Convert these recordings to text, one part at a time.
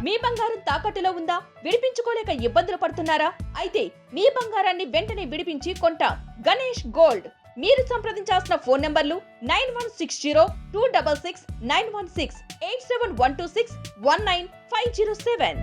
మీ బంగారం తాకట్టులో ఉందా? విడిపించుకోలేక ఇబ్బందులు పడుతున్నారా? అయితే మీ బంగారాన్ని వెంటనే విడిపించి కొంటాం. గణేష్ గోల్డ్. మీరు సంప్రదించాల్సిన ఫోన్ నంబర్లు 9160-266-916, 8712619507.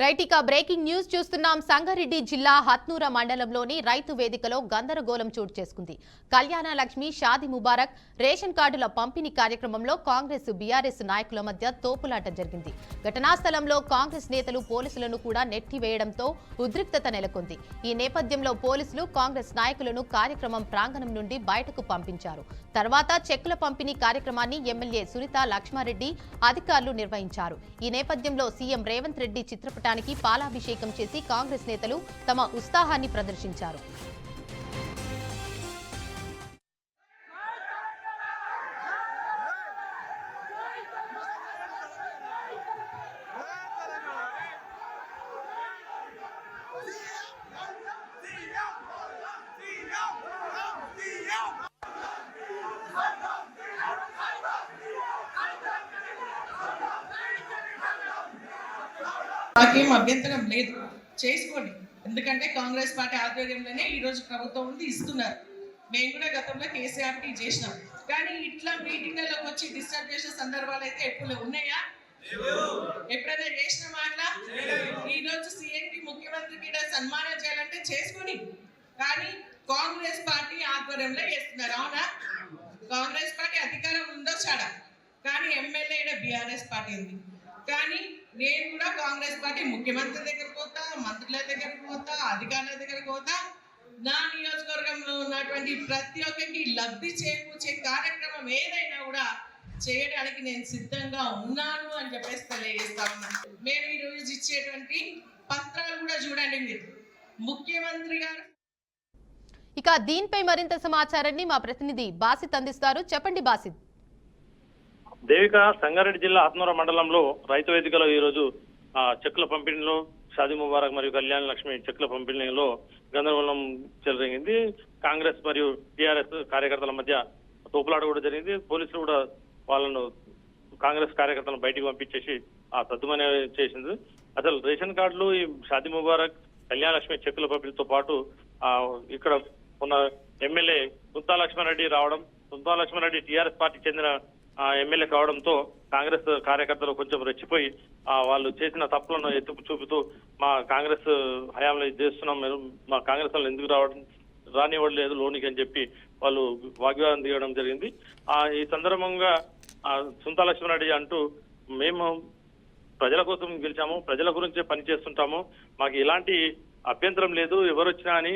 రైట్, ఇక బ్రేకింగ్ న్యూస్ చూస్తున్నాం. సంగారెడ్డి జిల్లా హత్నూర మండలంలోని రైతు వేదికలో గందరగోళం చోటు చేసుకుంది. కళ్యాణ లక్ష్మి, షాదీ ముబారక్ రేషన్ కార్డుల పంపిణీ కార్యక్రమంలో కాంగ్రెస్ బీఆర్ఎస్ నాయకుల మధ్య తోపులాట జరిగింది. ఘటనా స్థలంలో కాంగ్రెస్ నేతలు పోలీసులను కూడా నెట్టివేయడంతో ఉద్రిక్తత నెలకొంది. ఈ నేపథ్యంలో పోలీసులు కాంగ్రెస్ నాయకులను కార్యక్రమం ప్రాంగణం నుండి బయటకు పంపించారు. తర్వాత చెక్కుల పంపిణీ కార్యక్రమాన్ని ఎమ్మెల్యే సునీత లక్ష్మారెడ్డి అధికారులు నిర్వహించారు. ఈ నేపథ్యంలో సీఎం రేవంత్ రెడ్డి చిత్రపటానికి పాలాభిషేకం చేసి కాంగ్రెస్ నేతలు తమ ఉత్సాహాన్ని ప్రదర్శించారు. నాకేం అభ్యంతరం లేదు, చేసుకోండి. ఎందుకంటే కాంగ్రెస్ పార్టీ ఆధ్వర్యంలోనే ఈరోజు ప్రభుత్వం ఉంది, ఇస్తున్నారు. మేము కూడా గతంలో కేసీఆర్కి చేసినాం. కానీ ఇట్లా మీటింగ్లలోకి వచ్చి డిస్టర్బ్ చేసిన సందర్భాలు అయితే ఎప్పుడు ఉన్నాయా? ఎప్పుడైనా చేసినామా? అట్లా ఈరోజు సీఎంకి ముఖ్యమంత్రికి సన్మానం చేయాలంటే చేసుకొని, కానీ కాంగ్రెస్ పార్టీ ఆధ్వర్యంలో చేస్తున్నారు. అవునా? కాంగ్రెస్ పార్టీ అధికారం ఉందో చాడా, కానీ ఎమ్మెల్యే బీఆర్ఎస్ పార్టీ ఉంది. కానీ నేను కూడా కాంగ్రెస్ పార్టీ ముఖ్యమంత్రి దగ్గరకు పోతా, మంత్రుల దగ్గరకు పోతా, అధికారుల దగ్గరకు పోతా. నా నియోజకవర్గంలో ఉన్నటువంటి ప్రతి ఒక్కరికి లబ్ధి చేకూర్చే కార్యక్రమం ఏదైనా కూడా చేయడానికి నేను సిద్ధంగా ఉన్నాను అని చెప్పేసి తెలియజేస్తా ఉన్నాను. మేము ఈరోజు ఇచ్చేటువంటి పత్రాలు కూడా చూడండి మీరు. ముఖ్యమంత్రి గారు ఇక దీనిపై మరింత సమాచారాన్ని మా ప్రతినిధి బాసిత్ అందిస్తారు. చెప్పండి బాసిత్. దేవిక, సంగారెడ్డి జిల్లా హత్నూర మండలంలో రైతు వేదికలో ఈరోజు చెక్కుల పంపిణీలో షాదీ ముబారక్ మరియు కళ్యాణ లక్ష్మి చెక్కుల పంపిణీలో గందరగోళం చెలరేగింది. కాంగ్రెస్ మరియు టీఆర్ఎస్ కార్యకర్తల మధ్య తోపులాట కూడా జరిగింది. పోలీసులు కూడా వాళ్ళను కాంగ్రెస్ కార్యకర్తలను బయటికి పంపించేసి సద్దుమనే చేసింది. అసలు రేషన్ కార్డులు, ఈ షాదీ ముబారక్, కళ్యాణ లక్ష్మి చెక్కుల పంపిణీతో పాటు ఇక్కడ ఉన్న ఎమ్మెల్యే సునీత లక్ష్మారెడ్డి రావడం, సునీత లక్ష్మారెడ్డి టీఆర్ఎస్ పార్టీకి చెందిన ఎమ్మెల్యే కావడంతో కాంగ్రెస్ కార్యకర్తలు కొంచెం రెచ్చిపోయి వాళ్ళు చేసిన తప్పులను ఎత్తుకు చూపుతూ మా కాంగ్రెస్ హయాంలో ఇది చేస్తున్నాం, మా కాంగ్రెస్ వాళ్ళు ఎందుకు రానివ్వలేదు లోనికి అని చెప్పి వాళ్ళు వాగ్వాదం దిగడం జరిగింది. ఈ సందర్భంగా సునీత లక్ష్మారెడ్డి అంటూ, మేము ప్రజల కోసం గెలిచాము, ప్రజల గురించే పనిచేస్తుంటాము, మాకు ఎలాంటి అభ్యంతరం లేదు, ఎవరు వచ్చినా అని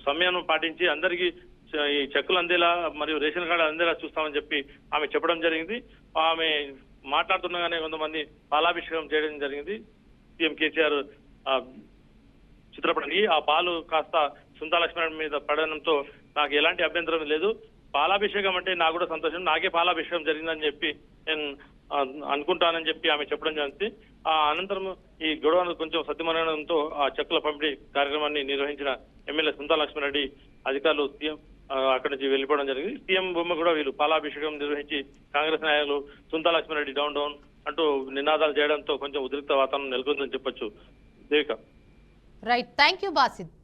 సమయాన్ని పాటించి అందరికీ ఈ చెక్కులు అందేలా మరియు రేషన్ కార్డు అందేలా చూస్తామని చెప్పి ఆమె చెప్పడం జరిగింది. ఆమె మాట్లాడుతుండగానే కొంతమంది పాలాభిషేకం చేయడం జరిగింది. సీఎం కేసీఆర్ చిత్రపటానికి ఆ పాలు కాస్త సునీత లక్ష్మణ్ మీద పడడంతో నాకు ఎలాంటి అభ్యంతరం లేదు, పాలాభిషేకం అంటే నాకు కూడా సంతోషం, నాకే పాలాభిషేకం జరిగిందని చెప్పి నేను అనుకుంటానని చెప్పి ఆమె చెప్పడం జరిగింది. అనంతరం ఈ గొడవను కొంచెం సద్దుమనడంతో ఆ చెక్కుల పంపిణీ కార్యక్రమాన్ని నిర్వహించిన ఎమ్మెల్యే సునీత లక్ష్మారెడ్డి అధికారులు సీఎం అక్కడి నుంచి వెళ్ళిపోవడం జరిగింది. సీఎం బొమ్మ కూడా వీళ్ళు పాలాభిషేకం నిర్వహించి కాంగ్రెస్ నాయకులు సునీత లక్ష్మారెడ్డి డౌన్ డౌన్ అంటూ నినాదాలు చేయడంతో కొంచెం ఉద్రిక్త వాతావరణం నెలకొందని చెప్పొచ్చు. Devika. Right, thank you Basit.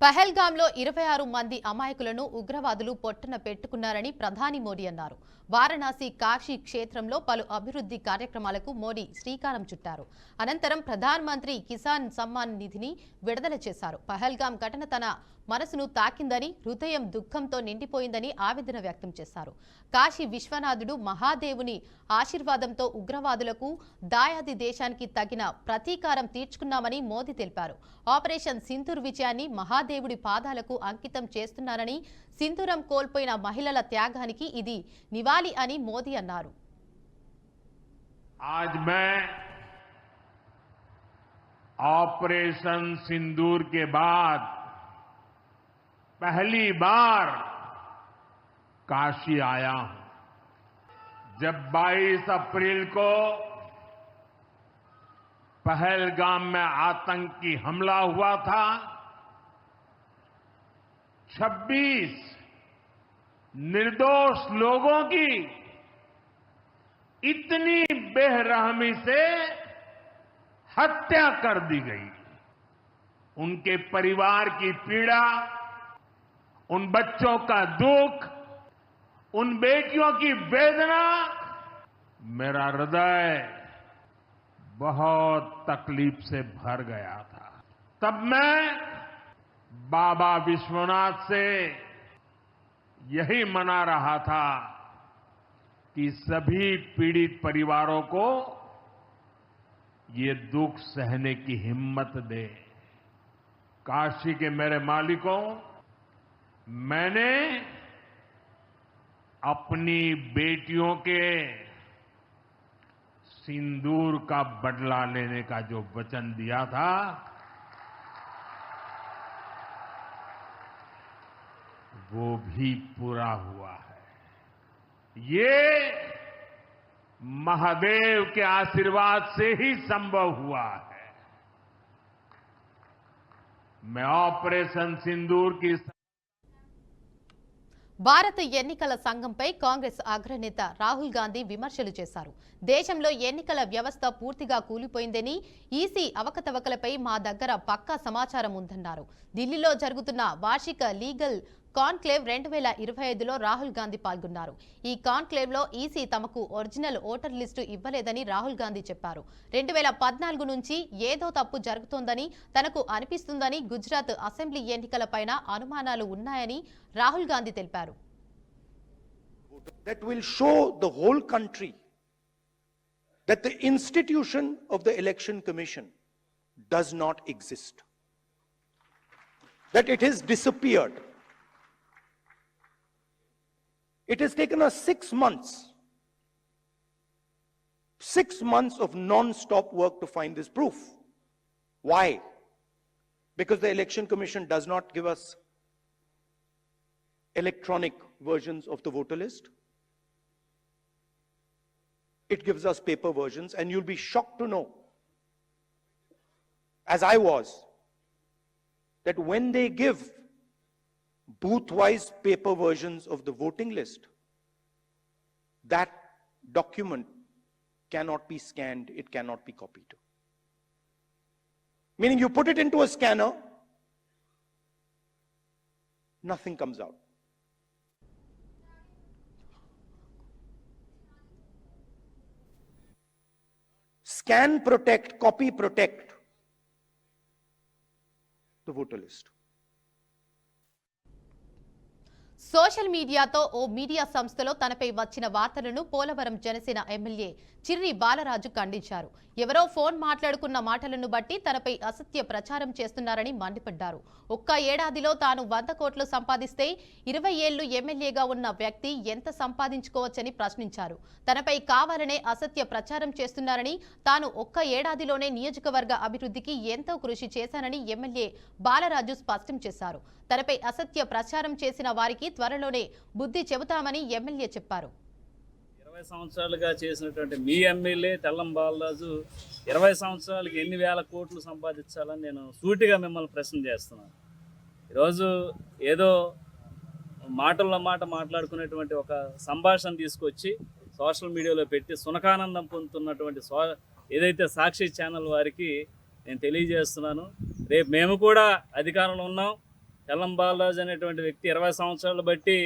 పహల్గాంలో 26 మంది అమాయకులను ఉగ్రవాదులు పొట్టన పెట్టుకున్నారని ప్రధాని మోడీ అన్నారు. వారణాసి, కాశీ క్షేత్రంలో పలు అభివృద్ధి కార్యక్రమాలకు మోడీ శ్రీకారం చుట్టారు. అనంతరం ప్రధానమంత్రి కిసాన్ సమ్మాన్ నిధిని విడుదల చేశారు. పహల్గాం ఘటన తన మనసును తాకిందని, హృదయం దుఃఖంతో నిండిపోయిందని ఆవేదన వ్యక్తం చేశారు. కాశీ విశ్వనాథుడు మహాదేవుని ఆశీర్వాదంతో ఉగ్రవాదులకు, దాయాది దేశానికి తగిన ప్రతీకారం తీర్చుకున్నామని మోదీ తెలిపారు. ఆపరేషన్ సింధూర్ విజయాన్ని మహాదేవుడి పాదాలకు అంకితం చేస్తున్నారని, సింధూరం కోల్పోయిన మహిళల త్యాగానికి ఇది నివాళి అని మోదీ అన్నారు. आज मैं ऑपरेशन सिंदूर के बाद पहली बार काशी आया हूं। जब 22 अप्रैल को पहलगाम में आतंकी हमला हुआ था, 26 निर्दोष लोगों की इतनी बेरहमी से हत्या कर दी गई। उनके परिवार की पीड़ा, उन बच्चों का दुख, उन बेटियों की वेदना, मेरा हृदय बहुत तकलीफ से भर गया था। तब मैं बाबा विश्वनाथ से यही मना रहा था कि सभी पीड़ित परिवारों को ये दुख सहने की हिम्मत दे। काशी के मेरे मालिकों, मैंने अपनी बेटियों के सिंदूर का बदला लेने का जो वचन दिया था, वो भी पूरा हुआ है। ये महादेव के आशीर्वाद से ही संभव हुआ है। मैं ऑपरेशन सिंदूर की భారత ఎన్నికల సంఘంపై కాంగ్రెస్ అగ్రనేత రాహుల్ గాంధీ విమర్శలు చేశారు. దేశంలో ఎన్నికల వ్యవస్థ పూర్తిగా కూలిపోయిందని, ఈసీ అవకతవకలపై మా దగ్గర పక్కా సమాచారం ఉందన్నారు. ఢిల్లీలో జరుగుతున్న వార్షిక లీగల్ కాన్క్లేవ్ 2025లో రాహుల్ గాంధీ పాల్గొన్నారు. ఈ కాన్క్లేవ్లో ఈసీ తమకు ఒరిజినల్ ఓటర్ లిస్టు ఇవ్వలేదని రాహుల్ గాంధీ చెప్పారు. 2014 నుంచి ఏదో తప్పు జరుగుతోందని తనకు అనిపిస్తుందని, గుజరాత్ అసెంబ్లీ ఎన్నికలపైన అనుమానాలు ఉన్నాయని రాహుల్ గాంధీ తెలిపారు. That will show the whole country that the institution of the Election Commission does not exist, that it has disappeared. It has taken us 6 months of non-stop work to find this proof. Why? Because the Election Commission does not give us electronic versions of the voter list. It gives us paper versions, and you'll be shocked to know, as I was, that when they give booth-wise paper versions of the voting list, that document cannot be scanned, it cannot be copied. Meaning you put it into a scanner, nothing comes out. Scan protect, copy protect the voter list. Social మీడియాతో ఓ media సంస్థలో తనపై వచ్చిన వార్తలను Polavaram Janasena MLA Chirri Balaraju ఖండించారు. ఎవరో phone మాట్లాడుకున్న మాటలను బట్టి తనపై అసత్య ప్రచారం చేస్తున్నారని మండిపడ్డారు. ఒక్క ఏడాదిలో తాను 100 కోట్లు సంపాదిస్తే 20 ఏళ్లు ఎమ్మెల్యేగా ఉన్న వ్యక్తి ఎంత సంపాదించుకోవచ్చని ప్రశ్నించారు. తనపై కావాలనే అసత్య ప్రచారం చేస్తున్నారని, తాను ఒక్క ఏడాదిలోనే నియోజకవర్గ అభివృద్ధికి ఎంతో కృషి చేశానని ఎమ్మెల్యే బాలరాజు స్పష్టం చేశారు. తనపై అసత్య ప్రచారం చేసిన వారికి త్వరలోనే బుద్ధి చెబుతామని ఎమ్మెల్యే చెప్పారు. 20 సంవత్సరాలుగా చేసినటువంటి మీ ఎమ్మెల్యే తెల్లం బాలరాజు 20 సంవత్సరాలకి ఎన్ని వేల కోట్లు సంపాదించాలని నేను సూటిగా మిమ్మల్ని ప్రశ్న చేస్తున్నాను. ఈరోజు ఏదో మాటల్లో మాట మాట్లాడుకునేటువంటి ఒక సంభాషణ తీసుకొచ్చి సోషల్ మీడియాలో పెట్టి సునకానందం పొందుతున్నటువంటి ఏదైతే సాక్షి ఛానల్ వారికి నేను తెలియజేస్తున్నాను, రేపు మేము కూడా అధికారంలో ఉన్నాం. తెల్లం బాలరాజు అనేటువంటి వ్యక్తి 20 సంవత్సరాలు బట్టి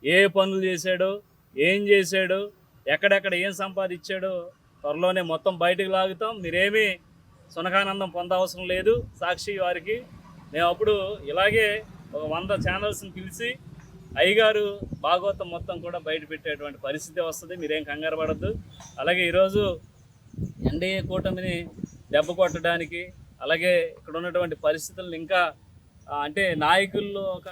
ఏ పనులు చేశాడో, ఏం చేశాడో, ఎక్కడెక్కడ ఏం సంపాదించాడో త్వరలోనే మొత్తం బయటకు లాగుతాం. మీరేమీ సునకానందం పొందవసరం లేదు. సాక్షి వారికి మేము అప్పుడు ఇలాగే ఒక 100 ఛానల్స్ని పిలిచి అయ్యగారు భాగవతం మొత్తం కూడా బయట పెట్టేటువంటి పరిస్థితి వస్తుంది. మీరేం కంగారు పడద్దు. అలాగే ఈరోజు ఎన్డీఏ కూటమిని దెబ్బ కొట్టడానికి, అలాగే ఇక్కడ ఉన్నటువంటి పరిస్థితులను ఇంకా అంటే నాయకుల్లో ఒక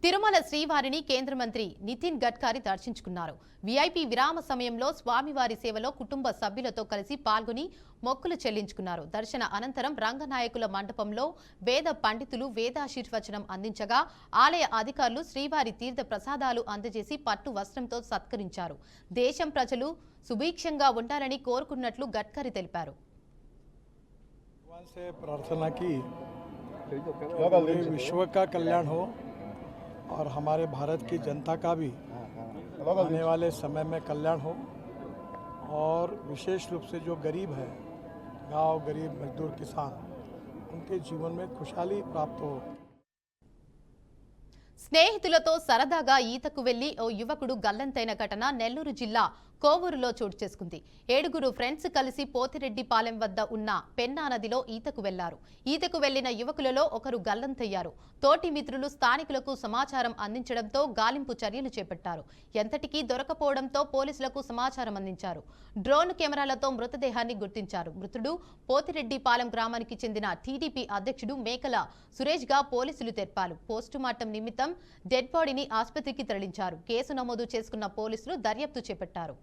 తిరుమల శ్రీవారిని కేంద్ర మంత్రి నితిన్ గడ్కరీ దర్శించుకున్నారు. వీఐపీ విరామ సమయంలో స్వామివారి సేవలో కుటుంబ సభ్యులతో కలిసి పాల్గొని మొక్కులు చెల్లించుకున్నారు. దర్శన అనంతరం రంగనాయకుల మండపంలో వేద పండితులు వేదాశీర్వచనం అందించగా ఆలయ అధికారులు శ్రీవారి తీర్థ ప్రసాదాలు అందజేసి పట్టు వస్త్రంతో సత్కరించారు. దేశం ప్రజలు సుభిక్షంగా ఉండాలని కోరుకున్నట్లు గడ్కరీ తెలిపారు. प्रार्थना की पूरे विश्व का कल्याण हो और हमारे भारत की जनता का भी आने वाले समय में कल्याण हो और विशेष रूप से जो गरीब है, गांव गरीब मजदूर किसान, उनके जीवन में खुशहाली प्राप्त हो। స్నేహితులతో సరదాగా ఈతకు వెళ్లి ఓ యువకుడు గల్లంతైన ఘటన నెల్లూరు జిల్లా కోవూరులో చోటు చేసుకుంది. 7 ఫ్రెండ్స్ కలిసి పోతిరెడ్డిపాలెం వద్ద ఉన్న పెన్నా నదిలో ఈతకు వెళ్లారు. ఈతకు వెళ్లిన యువకులలో ఒకరు గల్లంతయ్యారు. తోటి మిత్రులు స్థానికులకు సమాచారం అందించడంతో గాలింపు చర్యలు చేపట్టారు. ఎంతటికీ దొరకపోవడంతో పోలీసులకు సమాచారం అందించారు. డ్రోన్ కెమెరాలతో మృతదేహాన్ని గుర్తించారు. మృతుడు పోతిరెడ్డిపాలెం గ్రామానికి చెందిన టీడీపీ అధ్యక్షుడు మేకల సురేష్ గా పోలీసులు తెలిపారు. పోస్టుమార్టం నిమిత్తం డెడ్ బాడీని ఆసుపత్రికి తరలించారు. కేసు నమోదు చేసుకున్న పోలీసులు దర్యాప్తు చేపట్టారు.